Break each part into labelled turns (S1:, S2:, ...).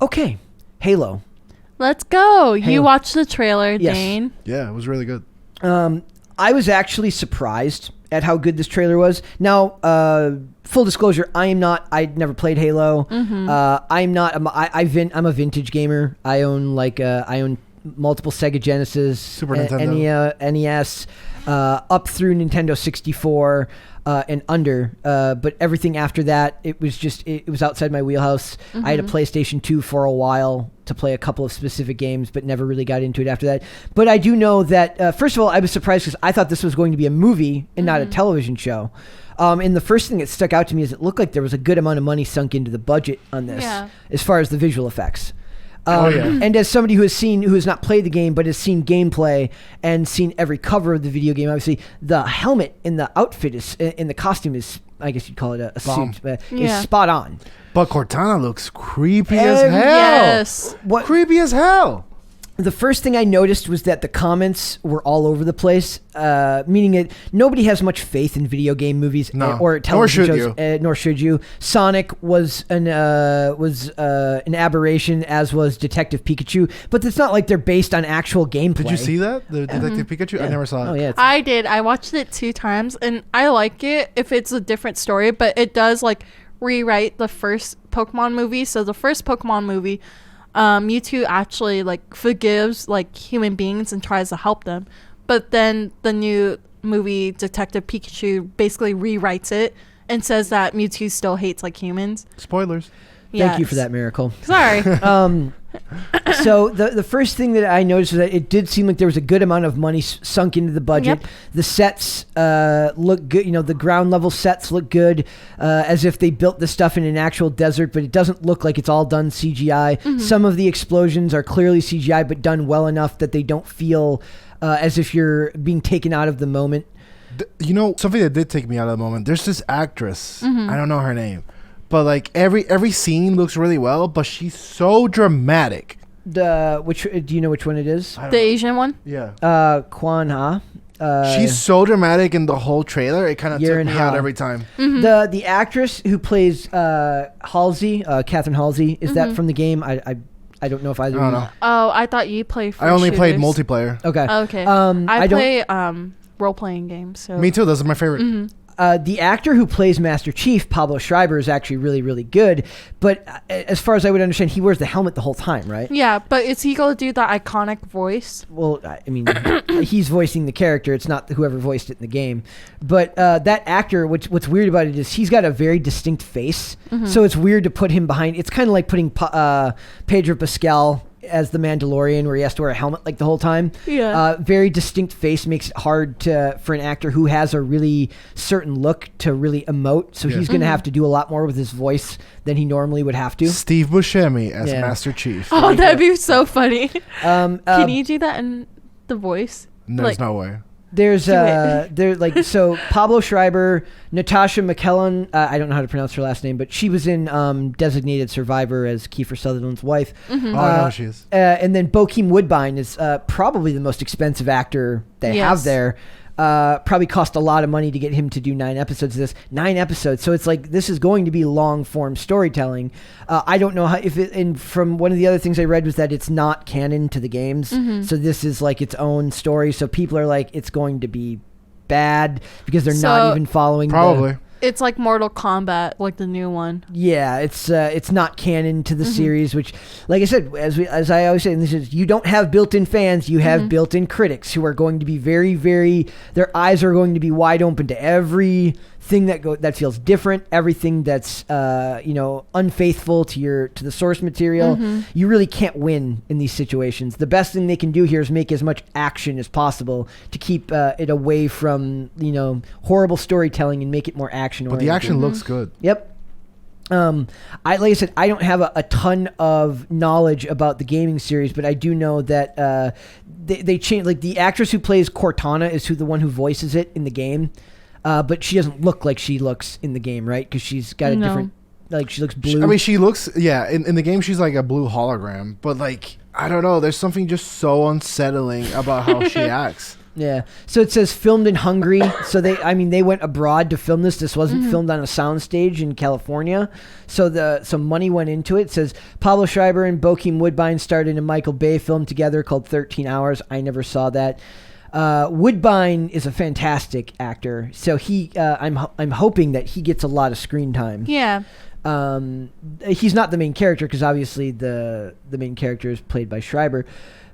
S1: Okay, Halo.
S2: Let's go. You
S1: Halo.
S2: watched the trailer,
S1: Yes.
S2: Dane.
S3: Yeah, it was really good.
S1: I was actually surprised at how good this trailer was. Now, full disclosure, I'd never played Halo. I'm a vintage gamer. I own multiple Sega Genesis,
S3: Super Nintendo.
S1: NES, up through Nintendo 64 and under. But everything after that, it was outside my wheelhouse. I had a PlayStation 2 for a while to play a couple of specific games, but never really got into it after that. But I do know that, first of all, I was surprised because I thought this was going to be a movie and not a television show. And the first thing that stuck out to me is it looked like there was a good amount of money sunk into the budget on this, as far as the visual effects. And as somebody who has not played the game but has seen gameplay and seen every cover of the video game, obviously the helmet and the outfit in the costume is, I guess you'd call it a suit, but is spot on.
S3: But Cortana looks creepy as hell.
S2: Yes.
S3: Creepy as hell.
S1: The first thing I noticed was that the comments were all over the place, meaning nobody has much faith in video game movies or television shows. Nor should you. Sonic was an aberration, as was Detective Pikachu. But it's not like they're based on actual gameplay.
S3: Did you see that? The Detective Pikachu?
S1: Yeah.
S3: I never saw it.
S1: Oh, yeah,
S2: I did. I watched it 2 times, and I like it if it's a different story, but it does rewrite the first Pokemon movie. So the first Pokemon movie, Mewtwo actually forgives human beings and tries to help them, but then the new movie Detective Pikachu basically rewrites it and says that Mewtwo still hates humans.
S3: Spoilers.
S1: Thank you for that, Miracle.
S2: Sorry.
S1: So the first thing that I noticed was that it did seem like there was a good amount of money sunk into the budget.
S2: Yep.
S1: The sets look good. The ground level sets look good, as if they built the stuff in an actual desert, but it doesn't look like it's all done CGI. Some of the explosions are clearly CGI, but done well enough that they don't feel as if you're being taken out of the moment.
S3: Something that did take me out of the moment. There's this actress. I don't know her name. But every scene looks really well, but she's so dramatic.
S1: Do you know which one it is?
S2: The Asian one?
S3: Yeah.
S1: Kwan Ha.
S3: She's so dramatic in the whole trailer. It kind of took me out every time.
S1: The actress who plays Halsey, Catherine Halsey, is that from the game? I don't know if either.
S3: I don't know.
S2: Oh, I thought you played.
S3: I only played multiplayer.
S1: Okay.
S2: Okay. I play role playing games. So
S3: me too. Those are my favorite.
S1: The actor who plays Master Chief, Pablo Schreiber, is actually really, really good. But as far as I would understand, he wears the helmet the whole time, right?
S2: Yeah, but is he going to do the iconic voice?
S1: Well, I mean, he's voicing the character. It's not whoever voiced it in the game. But that actor, what's weird about it is he's got a very distinct face. So it's weird to put him behind. It's kind of like putting Pedro Pascal as the Mandalorian, where he has to wear a helmet the whole time.
S2: Yeah.
S1: Very distinct face makes it hard for an actor who has a really certain look to really emote. So he's going to have to do a lot more with his voice than he normally would have to.
S3: Steve Buscemi as Master Chief.
S2: Oh, that'd be so funny. Can you do that in the voice?
S3: No, there's no way.
S1: There's so Pablo Schreiber, Natasha McKellen, I don't know how to pronounce her last name, but she was in Designated Survivor as Kiefer Sutherland's wife.
S3: Oh, I know she is.
S1: And then Bokeem Woodbine is probably the most expensive actor they have there. Probably cost a lot of money to get him to do 9 episodes of this. 9 episodes. So it's this is going to be long form storytelling. I don't know how, and from one of the other things I read was that it's not canon to the games. So this is its own story. So people are it's going to be bad because they're not even following.
S3: Probably.
S2: It's like Mortal Kombat, the new one.
S1: Yeah, it's not canon to the series, which, like I said, as I always say, and this is, you don't have built-in fans, you have built-in critics who are going to be very, very, their eyes are going to be wide open to everything that feels different, everything that's unfaithful to the source material. You really can't win in these situations. The best thing they can do here is make as much action as possible to keep it away from horrible storytelling and make it more action oriented.
S3: But the action looks good.
S1: Yep. Like I said, I don't have a ton of knowledge about the gaming series, but I do know that they changed. The actress who plays Cortana is the one who voices it in the game. But she doesn't look like she looks in the game, right? Because she's got a different, she looks blue.
S3: I mean, she looks, in the game she's like a blue hologram. But I don't know, there's something just so unsettling about how she acts.
S1: Yeah. So it says filmed in Hungary. So they went abroad to film this. This wasn't filmed on a soundstage in California. So some money went into it. It says Pablo Schreiber and Bokeem Woodbine starred in a Michael Bay film together called 13 Hours. I never saw that. Woodbine is a fantastic actor. So I'm hoping that he gets a lot of screen time.
S2: Yeah.
S1: He's not the main character because obviously the main character is played by Schreiber.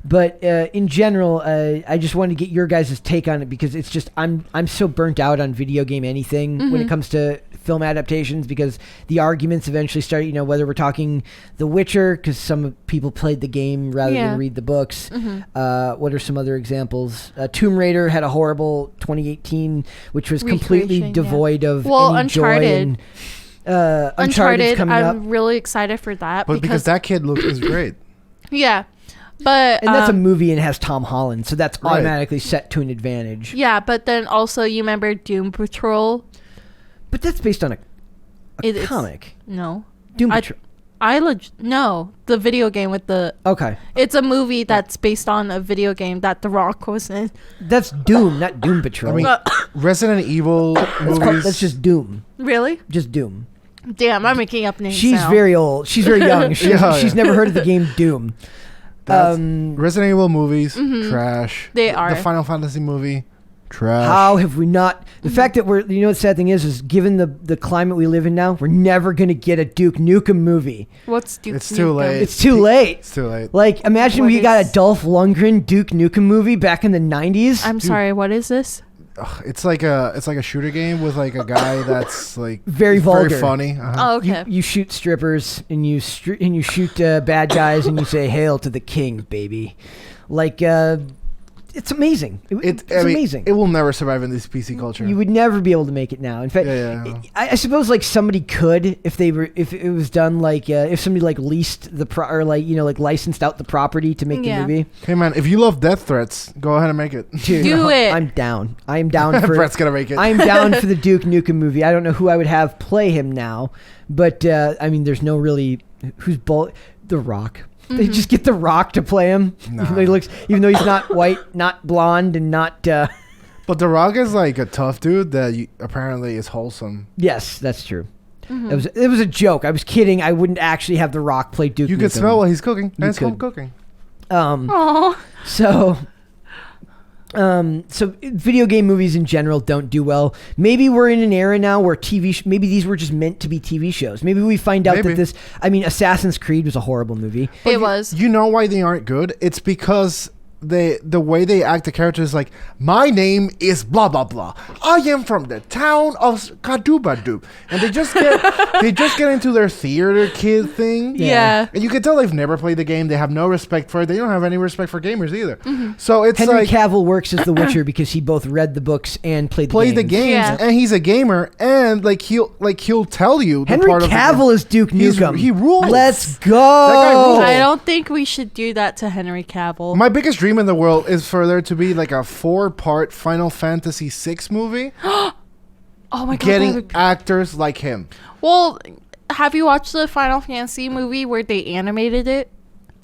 S1: But in general, I just wanted to get your guys' take on it because it's just I'm so burnt out on video game anything when it comes to film adaptations because the arguments eventually start. Whether we're talking The Witcher because some people played the game rather than read the books. What are some other examples? Tomb Raider had a horrible 2018, which was completely devoid of any
S2: Uncharted.
S1: Joy. And, Uncharted.
S2: I'm really excited for that.
S3: But because that kid is great.
S2: Yeah. But
S1: and that's a movie and has Tom Holland, so that's automatically set to an advantage.
S2: Yeah, but then also you remember Doom Patrol?
S1: But that's based on a comic.
S2: No.
S1: Doom Patrol.
S2: No, the video game with the...
S1: Okay.
S2: It's a movie that's based on a video game that The Rock was in.
S1: That's Doom, not Doom Patrol.
S3: I mean, Resident Evil movies...
S1: That's just Doom.
S2: Really?
S1: Just Doom.
S2: Damn, I'm making up names
S1: She's
S2: now.
S1: very old. She's very young. She's never heard of the game Doom.
S3: Resident Evil movies, trash.
S2: They are.
S3: The Final Fantasy movie, trash.
S1: How have we not... The fact that we're... the sad thing is given the climate we live in now, we're never going to get a Duke Nukem movie.
S2: What's Duke Nukem?
S3: It's too late.
S1: It's too late.
S3: It's too late.
S1: Like, imagine we got a Dolph Lundgren Duke Nukem movie back in the 90s.
S2: I'm sorry, what is this?
S3: It's like a shooter game with like a guy that's like
S1: very vulgar,
S3: very funny.
S2: Oh, okay.
S1: You shoot strippers and you shoot bad guys and you say "Hail to the King, baby!" Like it's amazing. It's amazing.
S3: It will never survive in this PC culture.
S1: You would never be able to make it now. In fact, I suppose like somebody could if it was done like if somebody like leased like licensed out the property to make the movie.
S3: Hey man, if you love death threats, go ahead and make it.
S1: Dude,
S2: Do it.
S1: I'm down. I am down for.
S3: Brett's gonna make it.
S1: I'm down for the Duke Nukem movie. I don't know who I would have play him now, but I mean, there's no really The Rock. They just get The Rock to play him, even though he's not white, not blonde, and not.
S3: But The Rock is like a tough dude that apparently is wholesome.
S1: Yes, that's true. It was a joke. I was kidding. I wouldn't actually have The Rock play Duke.
S3: You
S1: Nukem.
S3: could smell while he's cooking. And it's home cooking.
S1: So video game movies in general don't do well. Maybe we're in an era now where maybe these were just meant to be TV shows. Maybe we find out that Assassin's Creed was a horrible movie.
S2: It was.
S3: You know why they aren't good? It's because the way they act the characters, like, my name is blah blah blah. I am from the town of Kadubadub, and they just get into their theater kid thing.
S2: Yeah.
S3: And you can tell they've never played the game. They have no respect for it. They don't have any respect for gamers either. So it's
S1: Henry
S3: like
S1: Cavill works as The Witcher because he both read the books and played the games.
S3: And he's a gamer, and he'll tell you.
S1: Henry Cavill is Duke Nukem.
S3: He rules.
S1: Let's go.
S3: That guy rules.
S2: I don't think we should do that to Henry Cavill.
S3: My biggest dream in the world is for there to be like a 4-part Final Fantasy VI movie.
S2: Oh my god!
S3: Getting actors like him.
S2: Well, have you watched the Final Fantasy movie where they animated it?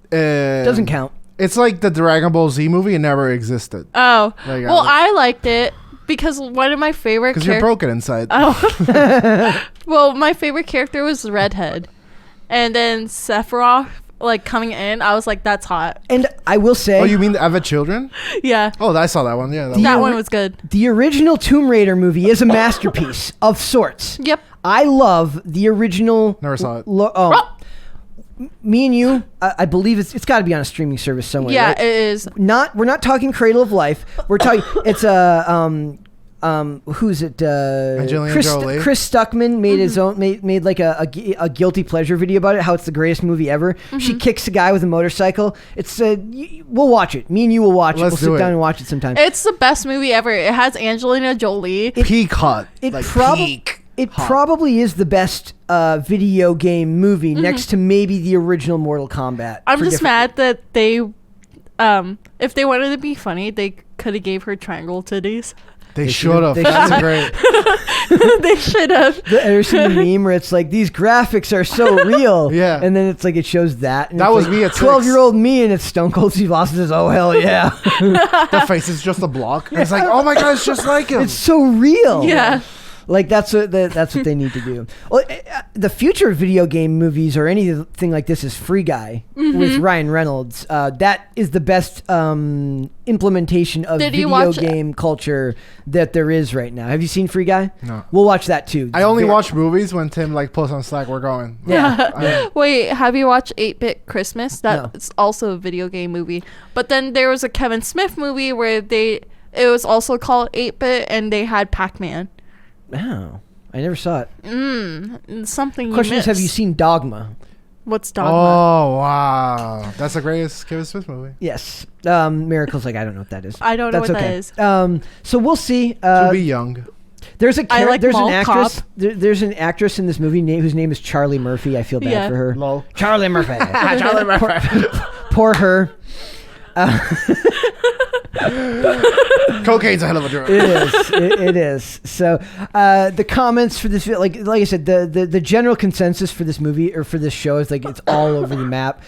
S1: Doesn't count.
S3: It's like the Dragon Ball Z movie. It never existed.
S2: Oh, I liked it because one of my favorite.
S3: Because you're broken inside.
S2: Oh. Well, my favorite character was Redhead, and then Sephiroth. Like coming in, I was like, "That's hot."
S1: And I will say,
S3: oh, you mean the Avid Children?
S2: Yeah.
S3: Oh, I saw that one. Yeah,
S2: that one was good.
S1: The original Tomb Raider movie is a masterpiece of sorts.
S2: Yep.
S1: I love the original.
S3: Never saw it.
S1: Me and you, I believe it's got to be on a streaming service somewhere.
S2: Yeah,
S1: right?
S2: it is.
S1: We're not talking Cradle of Life. We're talking. It's a who's it? Chris Stuckman made his own made like a guilty pleasure video about it. How it's the greatest movie ever. She kicks a guy with a motorcycle. It's we'll watch it. Me and you will watch it. We'll sit down and watch it sometime.
S2: It's the best movie ever. It has Angelina Jolie.
S3: Peak hot.
S1: It probably is the best video game movie next to maybe the original Mortal Kombat.
S2: I'm just mad that they, if they wanted to be funny, they could have gave her triangle titties.
S3: They should have.
S1: They
S3: That's
S1: should've.
S3: great.
S2: They should have.
S1: Ever seen the meme where it's like, these graphics are so real?
S3: Yeah.
S1: And then it's like, it shows that. And
S3: That
S1: it's
S3: was
S1: like,
S3: me at
S1: 12-year-old me, and it's Stone Cold Steve Austin says, oh, hell yeah.
S3: The face is just a block. It's like, oh my god, it's just like him.
S1: It's so real.
S2: Yeah.
S1: Like that's what they need to do. Well, the future of video game movies or anything like this is Free Guy with Ryan Reynolds. That is the best implementation of
S2: Did you
S1: video
S2: watch it?
S1: game culture that there is right now. Have you seen Free Guy?
S3: No.
S1: We'll watch that too.
S3: I only watch movies when Tim like posts on Slack. We're going.
S1: Yeah.
S2: Wait, have you watched 8-Bit Christmas?
S1: No.
S2: That's also a video game movie. But then there was a Kevin Smith movie where it was also called 8-Bit and they had Pac-Man.
S1: Oh, I never saw it.
S2: Something you
S1: Question is,
S2: missed.
S1: have you seen Dogma?
S2: What's Dogma?
S3: Oh wow, that's the greatest Kevin Smith movie.
S1: Yes. Miracle's like, I don't know what that is.
S2: I don't know
S1: That's
S2: what
S1: okay.
S2: that is.
S1: So we'll see.
S3: To be young.
S1: There's a
S2: I like
S1: there's an
S2: Mall
S1: actress.
S2: Cop.
S1: There's an actress in this movie whose name is Charlie Murphy. I feel bad
S2: Yeah.
S1: for her.
S3: Lol.
S1: Charlie Murphy.
S3: Charlie Murphy.
S1: Poor her.
S3: Cocaine's a hell of a drug.
S1: It is. It is. So the comments for this, like I said, the general consensus for this movie or for this show is like it's all over the map.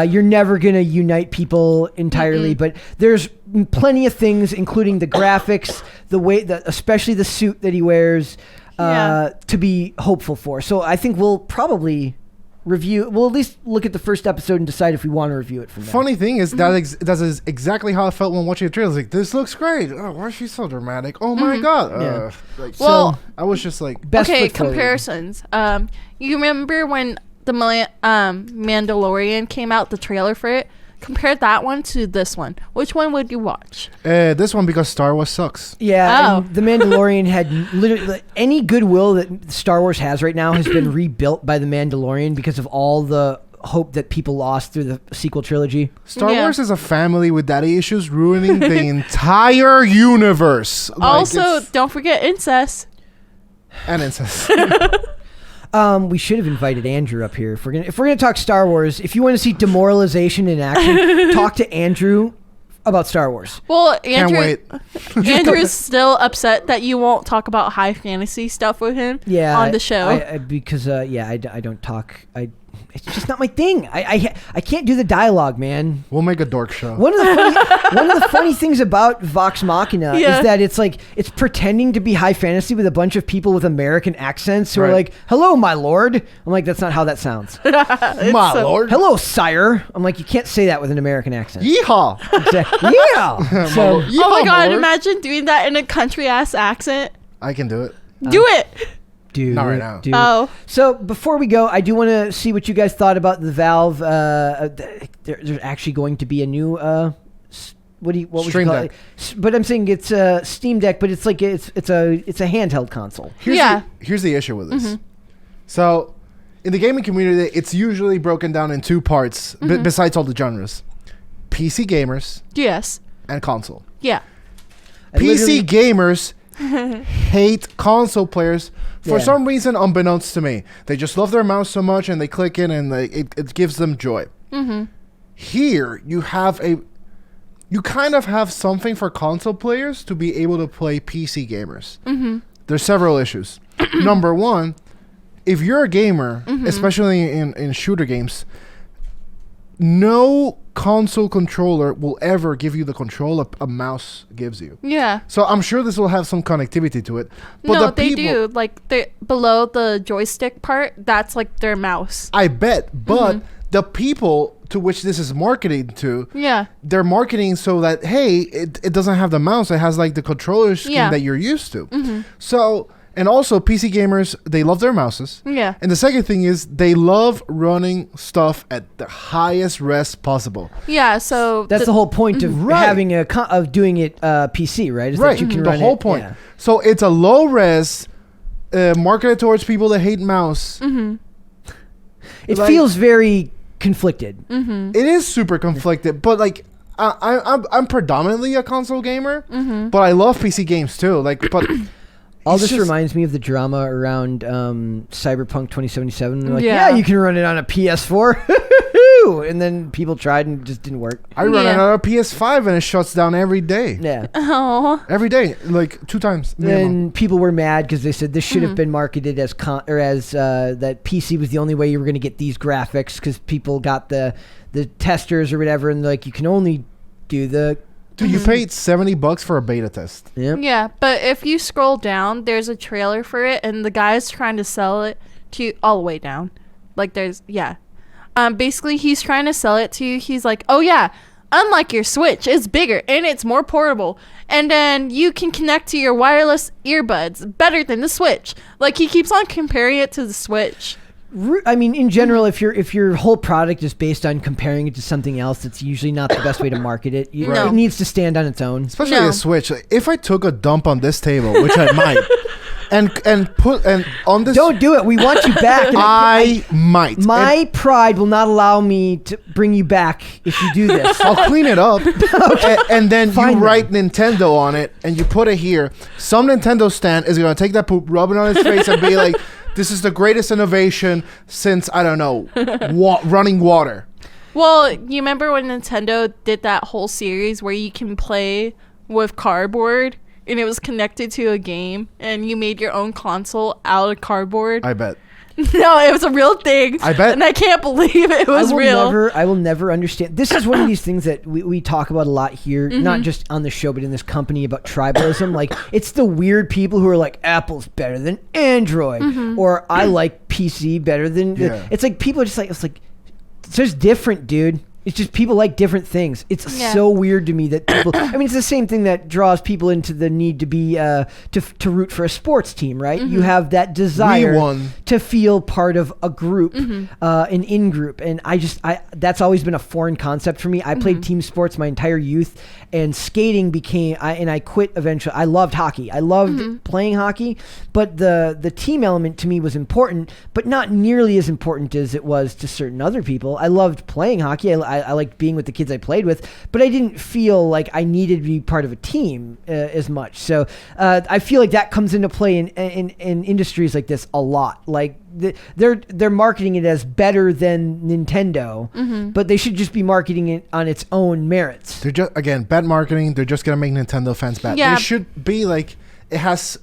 S1: You're never gonna unite people entirely, but there's plenty of things, including the graphics, the way that, especially the suit that he wears, to be hopeful for. So I think we'll probably we'll at least look at the first episode and decide if we want to review it from there.
S3: Funny thing is that is exactly how I felt when watching the trailer. Like, this looks great. Oh, why is she so dramatic? Oh my god.
S1: Yeah.
S3: Like,
S2: Well,
S3: I was just like,
S1: Best
S2: okay,
S1: foot forward.
S2: comparisons. You remember when the Mandalorian came out, the trailer for it? Compare that one to this one. Which one would you watch?
S3: this one because Star Wars sucks.
S1: Yeah,
S2: Oh.
S1: and The Mandalorian had literally any goodwill that Star Wars has right now has been rebuilt by The Mandalorian because of all the hope that people lost through the sequel trilogy.
S3: Star
S2: Yeah.
S3: Wars is a family with daddy issues ruining the entire universe. Like,
S2: Also,
S3: it's-
S2: don't forget incest.
S3: and incest.
S1: We should have invited Andrew up here if we're gonna talk Star Wars. If you want to see demoralization in action, talk to Andrew about Star Wars.
S2: Well,
S3: Can't
S2: Andrew,
S3: wait.
S2: Andrew's still upset that you won't talk about high fantasy stuff with him on the show.
S1: Because I don't talk. It's just not my thing. I can't do the dialogue, man.
S3: We'll make a dork show.
S1: One of the funny things about Vox Machina
S2: Yeah.
S1: is that it's pretending to be high fantasy with a bunch of people with American accents who are
S3: Right.
S1: like, "Hello, my lord." I'm like, that's not how that sounds.
S3: My lord.
S1: "Hello, sire." I'm like, you can't say that with an American accent.
S3: Yeehaw.
S1: Yeah. So
S2: Oh my
S3: Yeehaw,
S2: god,
S3: lord.
S2: imagine doing that in a country ass accent.
S3: I can do it.
S2: Do it.
S1: dude,
S3: Not right now.
S1: dude.
S2: Oh.
S1: So before we go, I do want to see what you guys thought about the Valve. There's actually going to be a new what would
S3: Stream
S1: you call
S3: Deck.
S1: it? But I'm saying it's a Steam Deck, but it's like it's a handheld console.
S3: Here's the issue with this. So, in the gaming community, it's usually broken down in two parts, besides all the genres: PC gamers
S2: Yes.
S3: and console.
S2: Yeah.
S1: I literally-
S3: PC gamers hate console players for
S1: Yeah.
S3: some reason, unbeknownst to me. They just love their mouse so much, and they click in, and it gives them joy. Here, you kind of have something for console players to be able to play PC gamers. There's several issues. Number one, if you're a gamer, especially in shooter games, no console controller will ever give you the control a mouse gives you.
S2: Yeah.
S3: So I'm sure this will have some connectivity to it. But
S2: No,
S3: the
S2: they
S3: people,
S2: do. Like below the joystick part, that's like their mouse.
S3: I bet. But the people to which this is marketed to,
S2: Yeah.
S3: they're marketing so that, hey, it doesn't have the mouse. It has like the controller scheme
S2: Yeah.
S3: that you're used to. So, and also PC gamers, they love their mouses.
S2: Yeah.
S3: And the second thing is they love running stuff at the highest res possible.
S2: Yeah. So
S1: That's the whole point of
S3: Right.
S1: having of doing it PC, right? Is
S3: Right.
S1: that you can
S3: The
S1: run
S3: whole
S1: it,
S3: point.
S1: yeah.
S3: So it's a low res marketed towards people that hate mouse.
S1: It
S3: Like-
S1: feels very conflicted.
S3: It is super conflicted, but like I'm predominantly a console gamer, but I love PC games too. Like, but
S1: All
S3: it's
S1: this
S3: just-
S1: reminds me of the drama around Cyberpunk 2077. Like,
S2: Yeah.
S1: yeah, you can run it on a PS4. too. And then people tried and it just didn't work.
S3: I run another PS5 and it shuts down every day.
S1: Yeah.
S2: Oh.
S3: Every day, like 2 times. minimum.
S1: And people were mad because they said this should have been marketed as that PC was the only way you were going to get these graphics because people got the testers or whatever, and like you can only do the.
S3: Dude, you paid $70 for a beta test.
S1: Yep.
S2: Yeah, but if you scroll down, there's a trailer for it, and the guy's trying to sell it to you all the way down. Like basically he's trying to sell it to you. He's like, oh yeah, unlike your Switch, it's bigger and it's more portable, and then you can connect to your wireless earbuds better than the Switch. Like he keeps on comparing it to the Switch.
S1: I mean, in general, if your whole product is based on comparing it to something else, that's usually not the best way to market it.
S2: No.
S1: It needs to stand on its own.
S3: Especially a Switch. Like, if I took a dump on this table, which I might, and put on this,
S1: Don't do it. We want you back. And
S3: I might.
S1: My pride will not allow me to bring you back if you do this.
S3: I'll clean it up, and then
S1: Fine,
S3: you write Nintendo on it, and you put it here. Some Nintendo stand is gonna take that poop, rub it on his face, and be like, "This is the greatest innovation since I don't know, running water."
S2: Well, you remember when Nintendo did that whole series where you can play with cardboard and it was connected to a game and you made your own console out of cardboard?
S3: I bet.
S2: No, it was a real thing.
S3: I bet.
S2: And I can't believe it was real.
S1: I will never understand. This is one of these things that we talk about a lot here, not just on the show, but in this company about tribalism. Like, it's the weird people who are like, Apple's better than Android, or I like PC better than.
S3: Yeah.
S1: It's like people are just like, it's just different, dude. It's just people like different things. It's so weird to me that people. I mean, it's the same thing that draws people into the need to be to root for a sports team, right? You have that desire to feel part of a group, an in group, and that's always been a foreign concept for me. I played team sports my entire youth, and skating became. I quit eventually. I loved hockey. I loved playing hockey, but the team element to me was important, but not nearly as important as it was to certain other people. I loved playing hockey. I liked being with the kids I played with, but I didn't feel like I needed to be part of a team as much. So I feel like that comes into play in industries like this a lot. Like they're marketing it as better than Nintendo, but they should just be marketing it on its own merits.
S3: They're just, again, bad marketing. They're just gonna make Nintendo fans bad.
S2: Yeah.
S3: They should be like, it has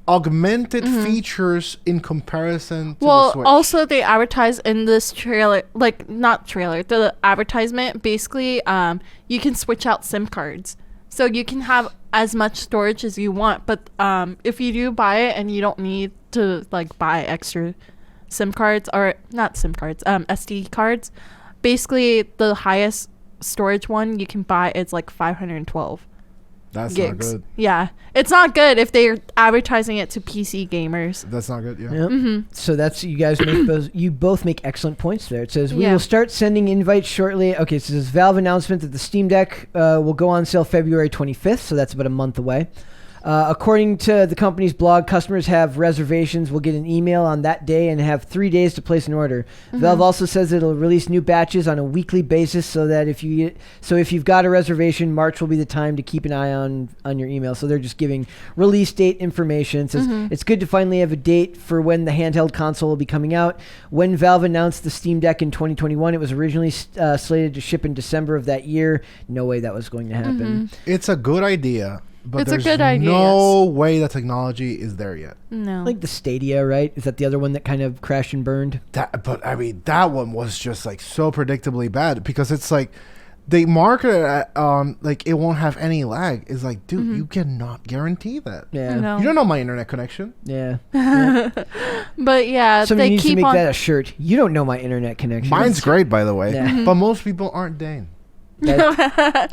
S3: augmented features in comparison to the Switch.
S2: Also they advertise in this trailer, like not trailer, the advertisement, basically you can switch out SIM cards. So you can have as much storage as you want, but if you do buy it and you don't need to like buy extra SIM cards, or not SIM cards, SD cards, basically the highest storage one you can buy is like 512
S3: That's
S2: gigs.
S3: not good.
S2: Yeah, it's not good if they're advertising it to PC gamers.
S3: That's not good. Yeah.
S1: Yep. So that's you guys make those. You both make excellent points there. It says we
S2: Yeah.
S1: will start sending invites shortly. Okay, so this Valve announcement that the Steam Deck will go on sale February 25th. So that's about a month away. According to the company's blog, customers have reservations will get an email on that day and have 3 days to place an order. Valve also says it'll release new batches on a weekly basis, so that if you've got a reservation, March will be the time to keep an eye on your email. So they're just giving release date information. It says it's good to finally have a date for when the handheld console will be coming out. When Valve announced the Steam Deck in 2021, it was originally slated to ship in December of that year. No way that was going to happen.
S3: It's a good idea. But
S2: It's a
S3: there's
S2: good idea,
S3: no way the technology is there yet.
S2: No.
S1: Like the Stadia, right? Is that the other one that kind of crashed and burned?
S3: But I mean, that one was just like so predictably bad, because it's like they market it like it won't have any lag. It's like, dude, you cannot guarantee that.
S1: Yeah.
S2: No.
S3: You don't know my internet connection.
S1: Yeah.
S2: But yeah,
S1: Somebody
S2: they
S1: needs to
S2: keep
S1: make
S2: on.
S1: that a shirt. You don't know my internet connection.
S3: Mine's great, by the way.
S1: Yeah.
S3: But most people aren't Dane.
S2: But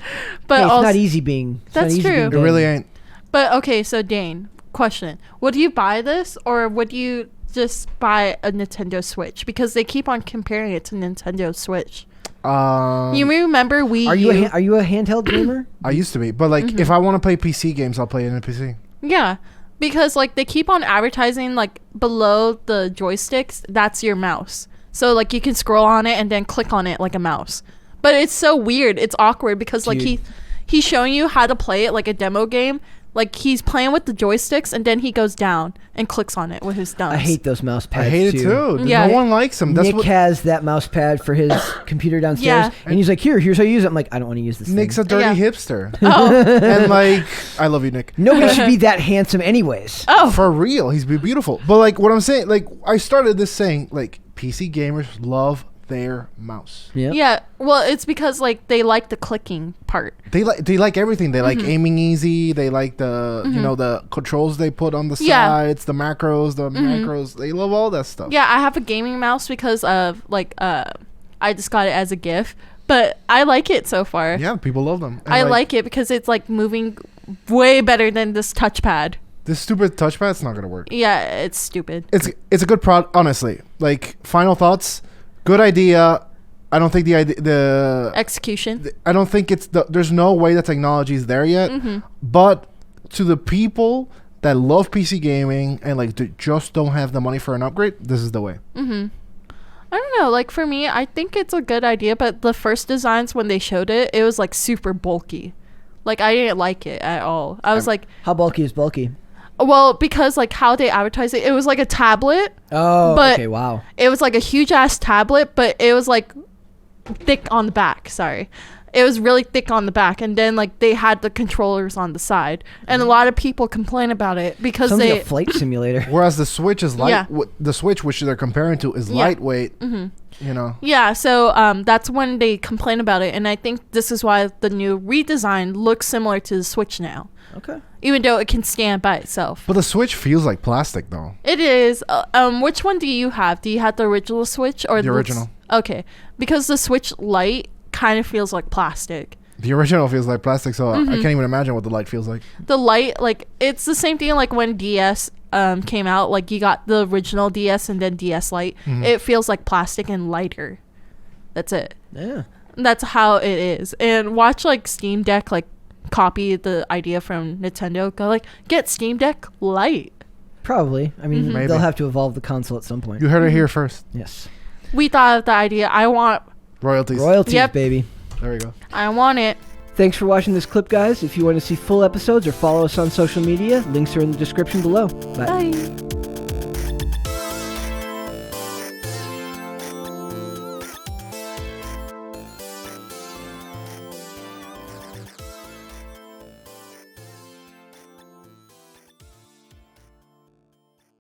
S1: Hey, it's
S2: also,
S1: not easy being. It's
S2: That's
S1: not easy
S2: true.
S1: being
S3: It
S1: Dane.
S3: really ain't.
S2: But okay, so Dane, question: would you buy this, or would you just buy a Nintendo Switch? Because they keep on comparing it to Nintendo Switch. You remember Wii
S1: Are
S2: U?
S1: you a handheld gamer?
S3: I used to be, but like if I want to play PC games, I'll play it in a PC.
S2: Yeah, because like they keep on advertising like below the joysticks, that's your mouse. So like you can scroll on it and then click on it like a mouse. But it's so weird. It's awkward because like
S1: Dude.
S2: he's showing you how to play it like a demo game. Like he's playing with the joysticks and then he goes down and clicks on it with his thumbs.
S1: I hate those mouse pads.
S3: I hate it too.
S2: Yeah.
S3: No one likes them. That's
S1: Nick
S3: what
S1: has that mouse pad for his computer downstairs, and he's like, here's how you use it. I'm like, I don't want to use this
S3: Nick's
S1: thing.
S3: a dirty
S2: Yeah.
S3: hipster.
S2: Oh.
S3: And like, I love you, Nick.
S1: Nobody should be that handsome anyways.
S2: Oh.
S3: For real, he's beautiful. But like, what I'm saying, like, I started this saying, like, PC gamers love their mouse.
S1: Yeah.
S2: Yeah. Well, it's because like they like the clicking part.
S3: They like everything. They like aiming easy. They like the you know the controls they put on the
S2: Yeah.
S3: sides, the macros. They love all that stuff.
S2: Yeah, I have a gaming mouse because of like I just got it as a gift, but I like it so far.
S3: Yeah, people love them. And
S2: I like it because it's like moving way better than this touchpad.
S3: this stupid touchpad's not gonna work.
S2: Yeah, it's stupid.
S3: It's a good product, honestly. Like, final thoughts. Good idea. I don't think the
S2: Execution.
S3: I don't think there's no way that technology is there yet. But to the people that love PC gaming and like just don't have the money for an upgrade, this is the way.
S2: I don't know. Like for me, I think it's a good idea, but the first designs when they showed it, it was like super bulky. Like I didn't like it at all. I was like,
S1: How bulky is bulky?
S2: well, because like how they advertise it, it was like a tablet.
S1: Oh,
S2: But
S1: okay, wow.
S2: It was like a huge ass tablet, but it was like thick on the back. Sorry. It was really thick on the back, and then like they had the controllers on the side, and a lot of people complain about it because
S1: Sounds
S2: they
S1: like a flight simulator.
S3: Whereas the Switch is light.
S2: Yeah.
S3: The Switch, which they're comparing to, is lightweight. You know.
S2: Yeah, so that's when they complain about it, and I think this is why the new redesign looks similar to the Switch now,
S1: Okay.
S2: even though it can stand by itself.
S3: But the Switch feels like plastic, though.
S2: It is. Which one do you have? Do you have the original Switch or
S3: The original.
S2: Okay, because the Switch Lite kind of feels like plastic.
S3: The original feels like plastic, so I can't even imagine what the light feels like.
S2: The Lite, like it's the same thing like when DS came out. Like you got the original DS and then DS Lite. It feels like plastic and lighter. That's it.
S1: Yeah.
S2: That's how it is. And watch like Steam Deck like copy the idea from Nintendo. Go like get Steam Deck Lite.
S1: Probably. I mean,
S3: Maybe.
S1: they'll have to evolve the console at some point.
S3: You heard it here first.
S1: Yes.
S2: We thought of the idea. I want
S3: Royalties.
S1: Royalties,
S2: Yep.
S1: baby.
S3: There we go.
S2: I want it.
S1: Thanks for watching this clip, guys. If you want to see full episodes or follow us on social media, links are in the description below. Bye.
S2: Bye.